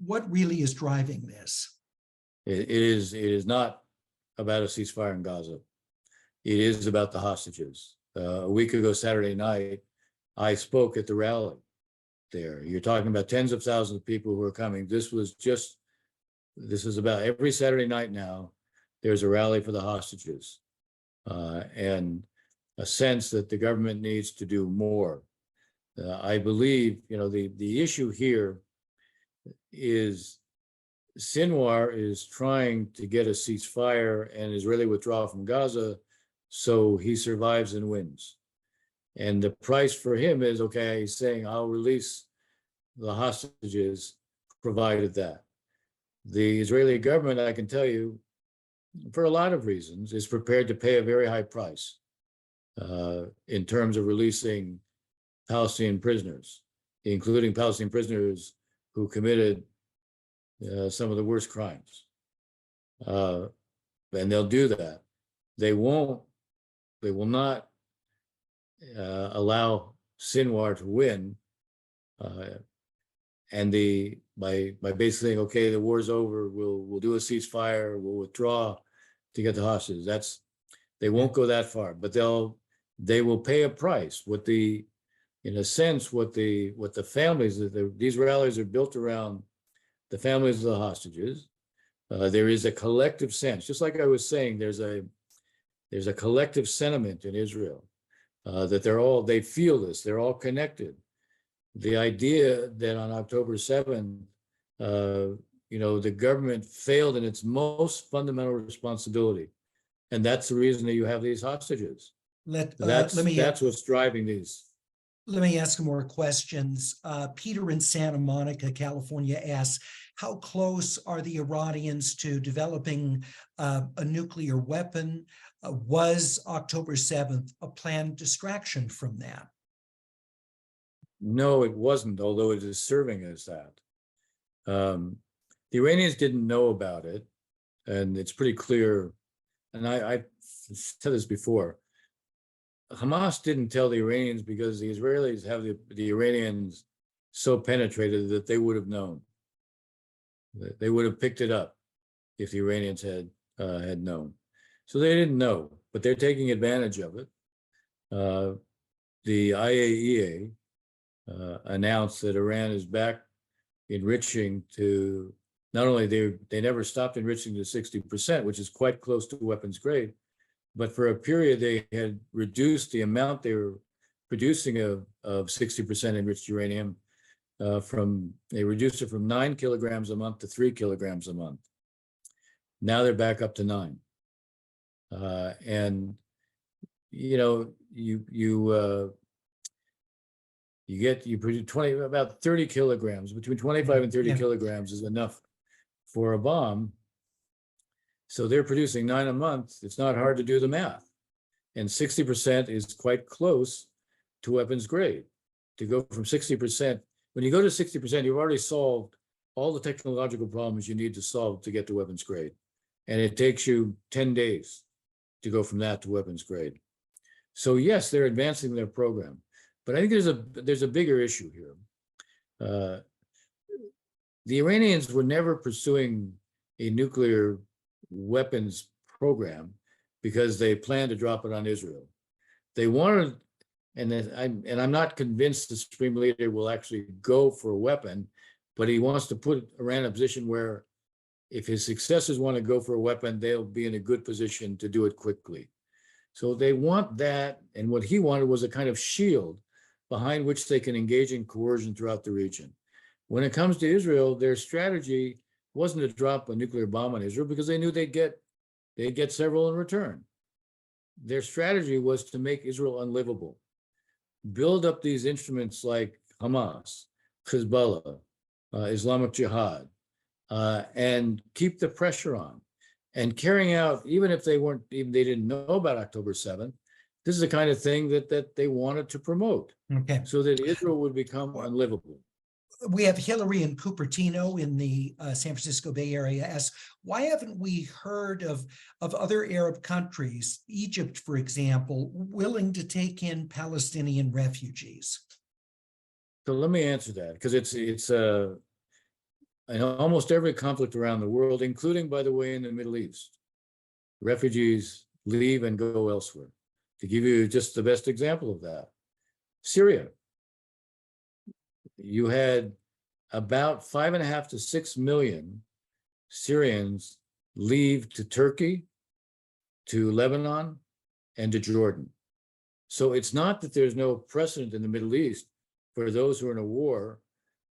What really is driving this? It is not about a ceasefire in Gaza. It is about the hostages. A week ago, Saturday night, I spoke at the rally there. You're talking about tens of thousands of people who are coming. This is about every Saturday night now, there's a rally for the hostages, and a sense that the government needs to do more. I believe, the issue here is Sinwar is trying to get a ceasefire and Israeli withdrawal from Gaza so he survives and wins. And the price for him is, okay, he's saying, I'll release the hostages provided that. The Israeli government, I can tell you, for a lot of reasons, is prepared to pay a very high price in terms of releasing Palestinian prisoners, including Palestinian prisoners who committed some of the worst crimes. And they'll do that. They will not allow Sinwar to win, and by basically saying, okay, the war's over, we'll do a ceasefire, we'll withdraw to get the hostages. They won't go that far, but they will pay a price. In a sense, what the families, these rallies are built around the families of the hostages. There is a collective sense, just like I was saying, there's There's a collective sentiment in Israel that they feel this, they're all connected. The idea that on October 7th, the government failed in its most fundamental responsibility. And that's the reason that you have these hostages. Let That's me what's driving these. Let me ask more questions. Peter in Santa Monica, California asks, how close are the Iranians to developing a nuclear weapon? Was October 7th a planned distraction from that? No, it wasn't, although it is serving as that. The Iranians didn't know about it, and it's pretty clear. And I said this before. Hamas didn't tell the Iranians because the Israelis have the Iranians so penetrated that they would have known. They would have picked it up if the Iranians had known. So they didn't know, but they're taking advantage of it. The IAEA announced that Iran is back enriching to, not only they never stopped enriching to 60%, which is quite close to weapons grade, but for a period they had reduced the amount they were producing of 60% enriched uranium they reduced it from 9 kilograms a month to 3 kilograms a month. Now they're back up to 9. And you produce about 30 kilograms, between 25 and 30 kilograms is enough for a bomb. So they're producing 9 a month. It's not hard to do the math. And 60% is quite close to weapons grade. To go from 60%, when you go to 60%, you've already solved all the technological problems you need to solve to get to weapons grade. And it takes you 10 days to go from that to weapons grade. So yes, they're advancing their program. But I think there's a bigger issue here. The Iranians were never pursuing a nuclear weapons program because they planned to drop it on Israel. They wanted, and I'm not convinced the Supreme Leader will actually go for a weapon, but he wants to put Iran in a position where if his successors want to go for a weapon, they'll be in a good position to do it quickly. So they want that, and what he wanted was a kind of shield behind which they can engage in coercion throughout the region. When it comes to Israel, their strategy wasn't to drop a nuclear bomb on Israel because they knew they'd get several in return. Their strategy was to make Israel unlivable, build up these instruments like Hamas, Hezbollah, Islamic Jihad, and keep the pressure on. And carrying out, even if they didn't know about October 7th, this is the kind of thing that they wanted to promote, so that Israel would become unlivable. We have Hillary in Cupertino in the San Francisco Bay Area asks, why haven't we heard of other Arab countries, Egypt, for example, willing to take in Palestinian refugees? So let me answer that, because it's in almost every conflict around the world, including, by the way, in the Middle East, refugees leave and go elsewhere. To give you just the best example of that, Syria. You had about 5.5 to 6 million Syrians leave to Turkey, to Lebanon, and to Jordan. So it's not that there's no precedent in the Middle East for those who are in a war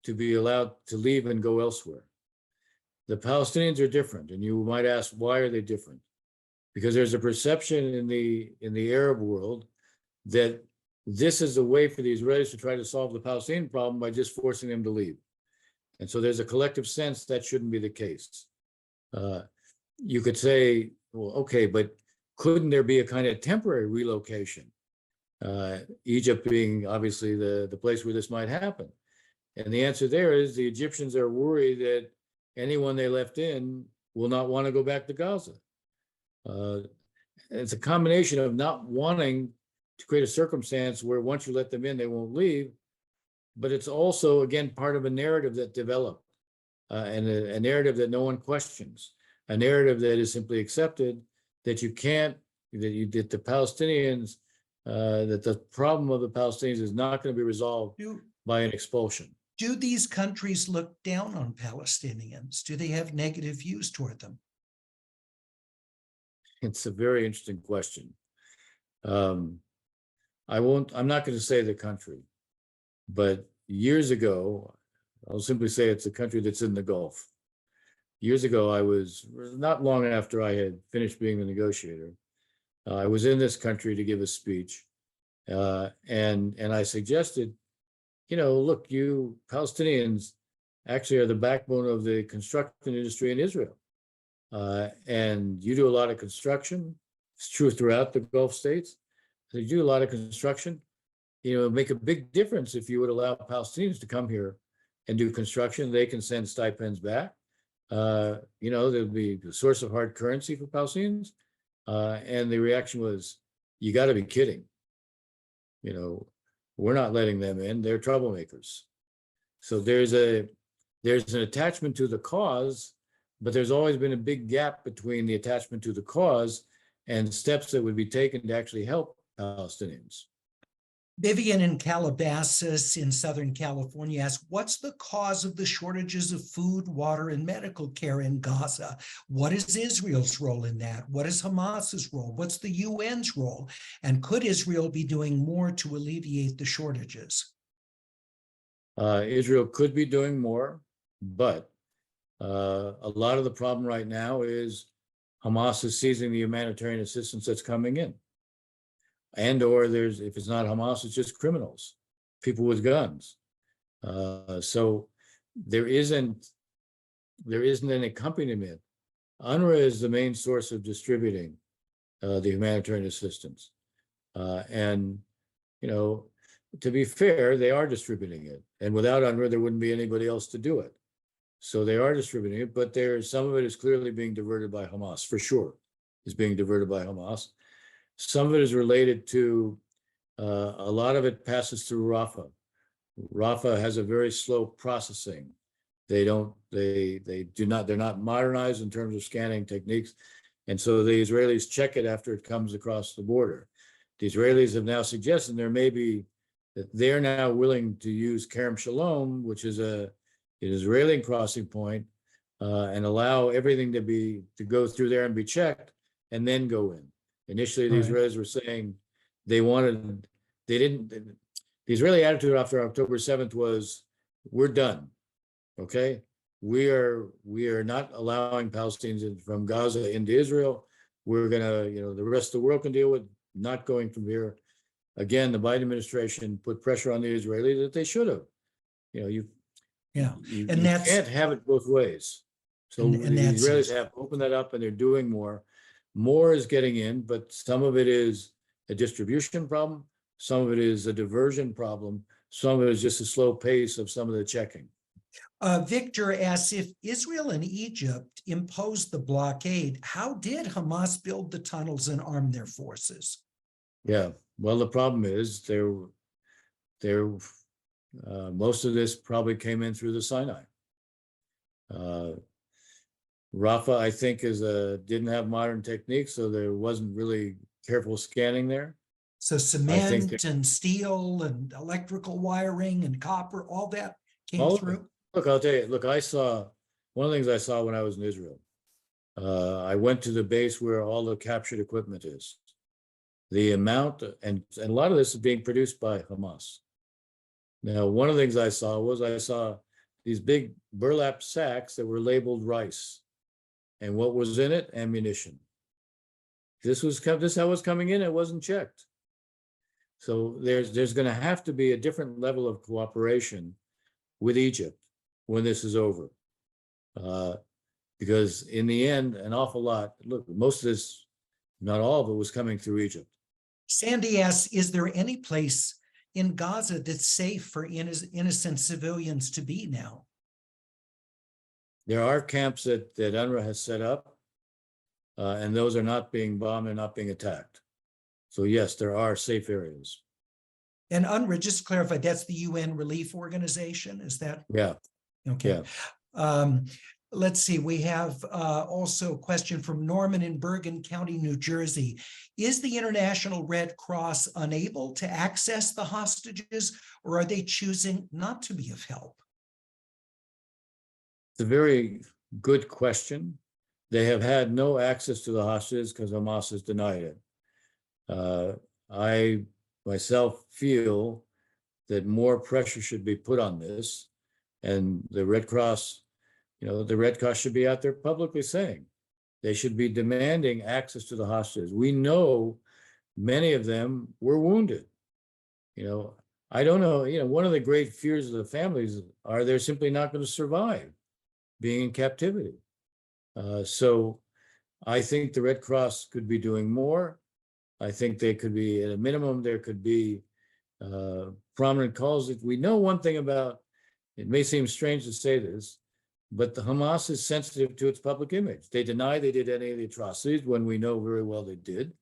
to be allowed to leave and go elsewhere. The Palestinians are different, and you might ask, why are they different? Because there's a perception in the Arab world that this is a way for the Israelis to try to solve the Palestinian problem by just forcing them to leave. And so there's a collective sense that shouldn't be the case. You could say, well, okay, but couldn't there be a kind of temporary relocation? Egypt being obviously the place where this might happen. And the answer there is the Egyptians are worried that anyone they left in will not want to go back to Gaza. It's a combination of not wanting to create a circumstance where once you let them in, they won't leave. But it's also, again, part of a narrative that developed, and a narrative that no one questions, a narrative that is simply accepted, that you can't, that the Palestinians, that the problem of the Palestinians is not going to be resolved by an expulsion. Do these countries look down on Palestinians? Do they have negative views toward them? It's a very interesting question. I'm not going to say the country, but years ago, I'll simply say it's a country that's in the Gulf. Years ago, I was not long after I had finished being the negotiator. I was in this country to give a speech, and I suggested, look, you Palestinians actually are the backbone of the construction industry in Israel, and you do a lot of construction. It's true throughout the Gulf states. They do a lot of construction. It'd make a big difference if you would allow Palestinians to come here and do construction. They can send stipends back. There'll be a source of hard currency for Palestinians. And the reaction was, you got to be kidding. We're not letting them in. They're troublemakers. So there's an attachment to the cause, but there's always been a big gap between the attachment to the cause and steps that would be taken to actually help Palestinians. Vivian in Calabasas in Southern California asks, what's the cause of the shortages of food, water, and medical care in Gaza? What is Israel's role in that? What is Hamas's role? What's the UN's role? And could Israel be doing more to alleviate the shortages? Israel could be doing more, but a lot of the problem right now is Hamas is seizing the humanitarian assistance that's coming in. Or if it's not Hamas, it's just criminals, people with guns. So there isn't an accompaniment. UNRWA is the main source of distributing the humanitarian assistance. To be fair, they are distributing it. And without UNRWA, there wouldn't be anybody else to do it. So they are distributing it, but some of it is clearly being diverted by Hamas, for sure, is being diverted by Hamas. Some of it is related to, a lot of it passes through Rafah. Rafah has a very slow processing. They're not modernized in terms of scanning techniques. And so the Israelis check it after it comes across the border. The Israelis have now suggested that they're now willing to use Kerem Shalom, which is an Israeli crossing point, and allow everything to go through there and be checked and then go in. Initially, the Israelis were saying the Israeli attitude after October 7th was, we're done, okay? We are not allowing Palestinians from Gaza into Israel. We're gonna, the rest of the world can deal with not going from here. Again, the Biden administration put pressure on the Israelis that they should have. You can't have it both ways. So the Israelis have opened that up and they're doing more. More is getting in, but some of it is a distribution problem. Some of it is a diversion problem. Some of it is just a slow pace of some of the checking. Victor asks, if Israel and Egypt imposed the blockade, how did Hamas build the tunnels and arm their forces? Yeah, well, the problem is most of this probably came in through the Sinai. Rafah, I think, didn't have modern techniques, so there wasn't really careful scanning there. So cement and steel and electrical wiring and copper, all that came through? Look, I'll tell you, one of the things I saw when I was in Israel, I went to the base where all the captured equipment is. The amount, and a lot of this is being produced by Hamas. Now, one of the things I saw these big burlap sacks that were labeled rice. And what was in it? Ammunition. This how was coming in. It wasn't checked. So there's going to have to be a different level of cooperation with Egypt when this is over, because in the end, an awful lot. Look, most of this, not all of it, was coming through Egypt. Sandy asks, is there any place in Gaza that's safe for innocent civilians to be now? There are camps that UNRWA has set up, and those are not being bombed and not being attacked. So yes, there are safe areas. And UNRWA, just to clarify, that's the UN Relief Organization, is that? Yeah. Okay. Yeah. Let's see, we have also a question from Norman in Bergen County, New Jersey. Is the International Red Cross unable to access the hostages, or are they choosing not to be of help? It's a very good question. They have had no access to the hostages because Hamas has denied it. I myself feel that more pressure should be put on this, and the Red Cross, the Red Cross should be out there publicly saying they should be demanding access to the hostages. We know many of them were wounded. I don't know, one of the great fears of the families are they're simply not going to survive being in captivity. So I think the Red Cross could be doing more. I think they could be, at a minimum, there could be prominent calls. We know one thing about, it may seem strange to say this, but the Hamas is sensitive to its public image. They deny they did any of the atrocities when we know very well they did.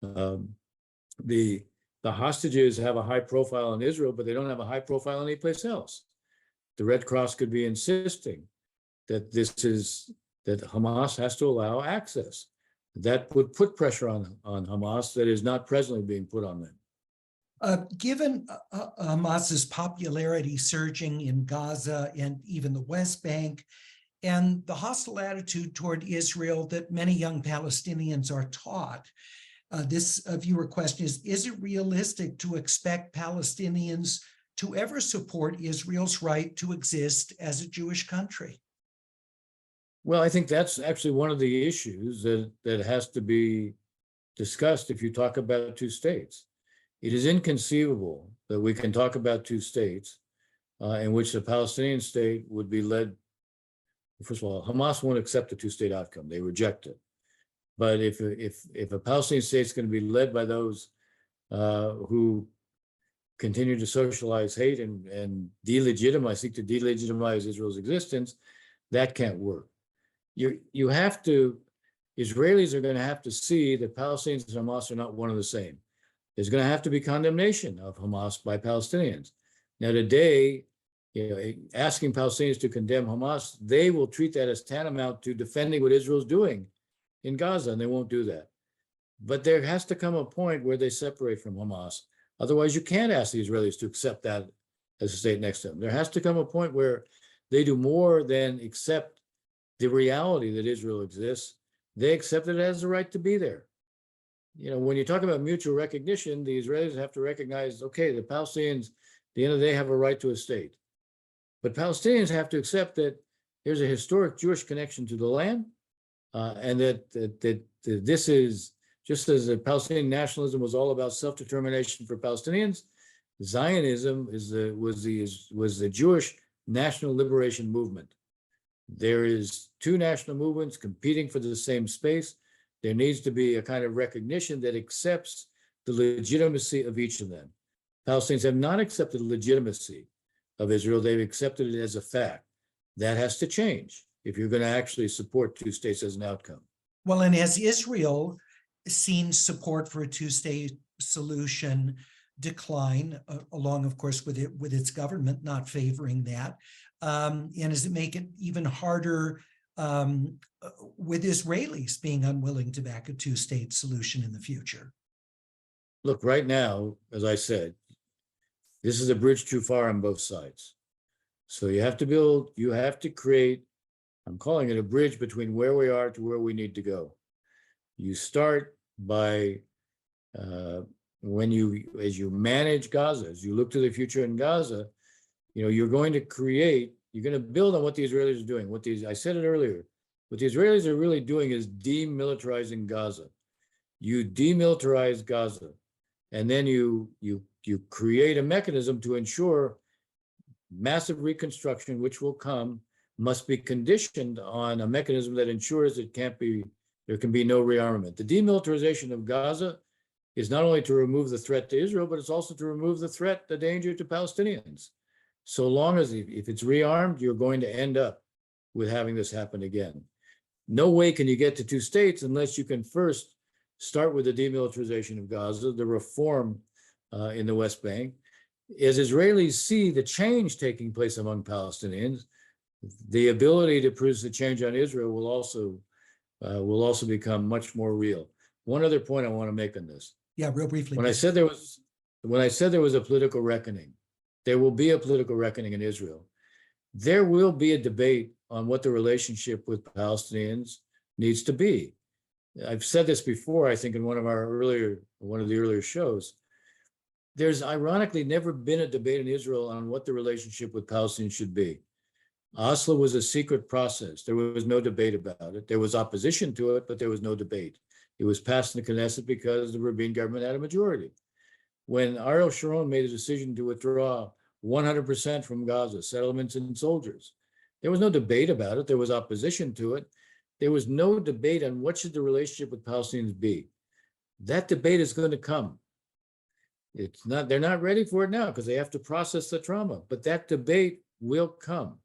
The hostages have a high profile in Israel, but they don't have a high profile anyplace else. The Red Cross could be insisting that that Hamas has to allow access. That would put pressure on Hamas that is not presently being put on them. Given Hamas's popularity surging in Gaza and even the West Bank, and the hostile attitude toward Israel that many young Palestinians are taught, this viewer question is it realistic to expect Palestinians to ever support Israel's right to exist as a Jewish country? Well, I think that's actually one of the issues that has to be discussed if you talk about two states. It is inconceivable that we can talk about two states in which the Palestinian state would be led. First of all, Hamas won't accept the two-state outcome. They reject it. But if a Palestinian state is going to be led by those who continue to socialize hate and seek to delegitimize Israel's existence, that can't work. You have to, Israelis are going to have to see that Palestinians and Hamas are not one and the same. There's going to have to be condemnation of Hamas by Palestinians. Now today, asking Palestinians to condemn Hamas, they will treat that as tantamount to defending what Israel's doing in Gaza, and they won't do that. But there has to come a point where they separate from Hamas. Otherwise, you can't ask the Israelis to accept that as a state next to them. There has to come a point where they do more than accept the reality that Israel exists. They accept that it has the right to be there. When you talk about mutual recognition, the Israelis have to recognize, okay, the Palestinians, at the end of the day, have a right to a state. But Palestinians have to accept that there's a historic Jewish connection to the land, and that this is, just as the Palestinian nationalism was all about self-determination for Palestinians, Zionism was the Jewish national liberation movement. There is two national movements competing for the same space. There needs to be a kind of recognition that accepts the legitimacy of each of them. Palestinians have not accepted the legitimacy of Israel. They've accepted it as a fact. That has to change if you're going to actually support two states as an outcome. Well, and has Israel seen support for a two-state solution decline, along, of course, with its government not favoring that? And does it make it even harder with Israelis being unwilling to back a two-state solution in the future? Look, right now, as I said, this is a bridge too far on both sides. So you have to create, I'm calling it a bridge between where we are to where we need to go. You start by, as you manage Gaza, as you look to the future in Gaza, you're going to build on what the Israelis are doing. I said it earlier, what the Israelis are really doing is demilitarizing Gaza. You demilitarize Gaza, and then you create a mechanism to ensure massive reconstruction, which will come, must be conditioned on a mechanism that ensures there can be no rearmament. The demilitarization of Gaza is not only to remove the threat to Israel, but it's also to remove the danger to Palestinians. So long as, if it's rearmed, you're going to end up with having this happen again. No way can you get to two states unless you can first start with the demilitarization of Gaza, the reform in the West Bank. As Israelis see the change taking place among Palestinians, the ability to produce a change on Israel will also become much more real. One other point I want to make on this. Yeah, real briefly. When I said there was a political reckoning, there will be a political reckoning in Israel. There will be a debate on what the relationship with Palestinians needs to be. I've said this before, I think in one of the earlier shows. There's ironically never been a debate in Israel on what the relationship with Palestinians should be. Oslo was a secret process. There was no debate about it. There was opposition to it, but there was no debate. It was passed in the Knesset because the Rabin government had a majority. When Ariel Sharon made a decision to withdraw 100% from Gaza, settlements and soldiers, there was no debate about it. There was opposition to it. There was no debate on what should the relationship with Palestinians be. That debate is going to come. They're not ready for it now because they have to process the trauma, but that debate will come.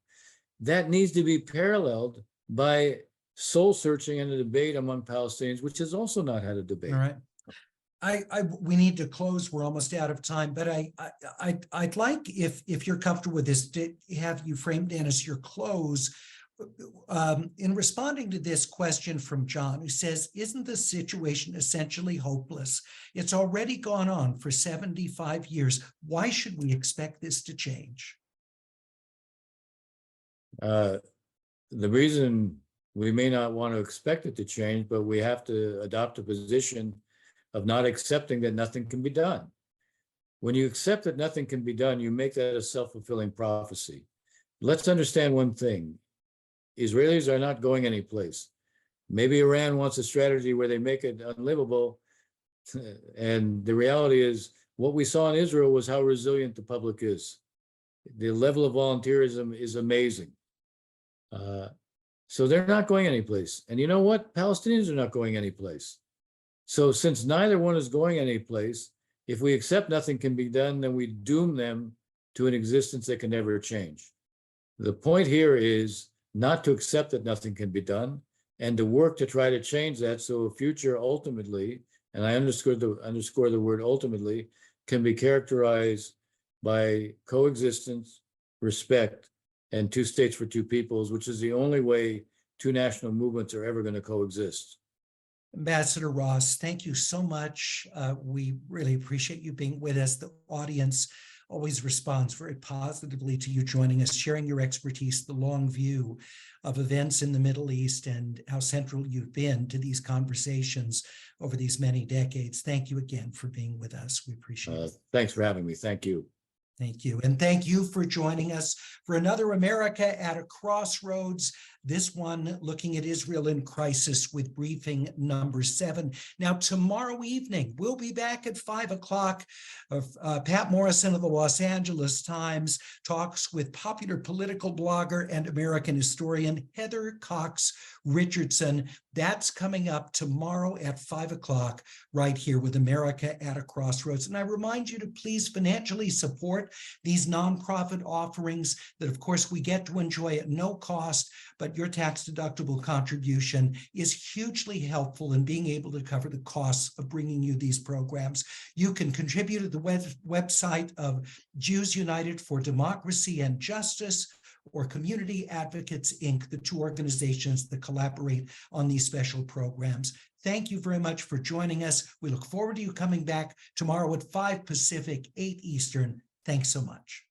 That needs to be paralleled by soul searching and a debate among Palestinians, which has also not had a debate. All right. We need to close. We're almost out of time, but I'd like, if you're comfortable with this, to have you framed in as your close. In responding to this question from John, who says, isn't the situation essentially hopeless? It's already gone on for 75 years. Why should we expect this to change? The reason we may not want to expect it to change, but we have to adopt a position of not accepting that nothing can be done. When you accept that nothing can be done, you make that a self-fulfilling prophecy. Let's understand one thing. Israelis are not going anyplace. Maybe Iran wants a strategy where they make it unlivable. And the reality is what we saw in Israel was how resilient the public is. The level of volunteerism is amazing. So they're not going anyplace. And you know what? Palestinians are not going anyplace. So since neither one is going anyplace, if we accept nothing can be done, then we doom them to an existence that can never change. The point here is not to accept that nothing can be done and to work to try to change that so a future ultimately, and I underscore the word ultimately, can be characterized by coexistence, respect, and two states for two peoples, which is the only way two national movements are ever going to coexist. Ambassador Ross, thank you so much. We really appreciate you being with us. The audience always responds very positively to you joining us, sharing your expertise, the long view of events in the Middle East, and how central you've been to these conversations over these many decades. Thank you again for being with us. We appreciate it. Thanks for having me. Thank you. Thank you. And thank you for joining us for another America at a Crossroads. This one looking at Israel in crisis with briefing number 7. Now, tomorrow evening, we'll be back at 5 o'clock. Pat Morrison of the Los Angeles Times talks with popular political blogger and American historian Heather Cox Richardson. That's coming up tomorrow at 5 o'clock right here with America at a Crossroads. And I remind you to please financially support these nonprofit offerings that, of course, we get to enjoy at no cost, but your tax-deductible contribution is hugely helpful in being able to cover the costs of bringing you these programs. You can contribute at the website of Jews United for Democracy and Justice, or Community Advocates, Inc., the two organizations that collaborate on these special programs. Thank you very much for joining us. We look forward to you coming back tomorrow at 5 Pacific, 8 Eastern. Thanks so much.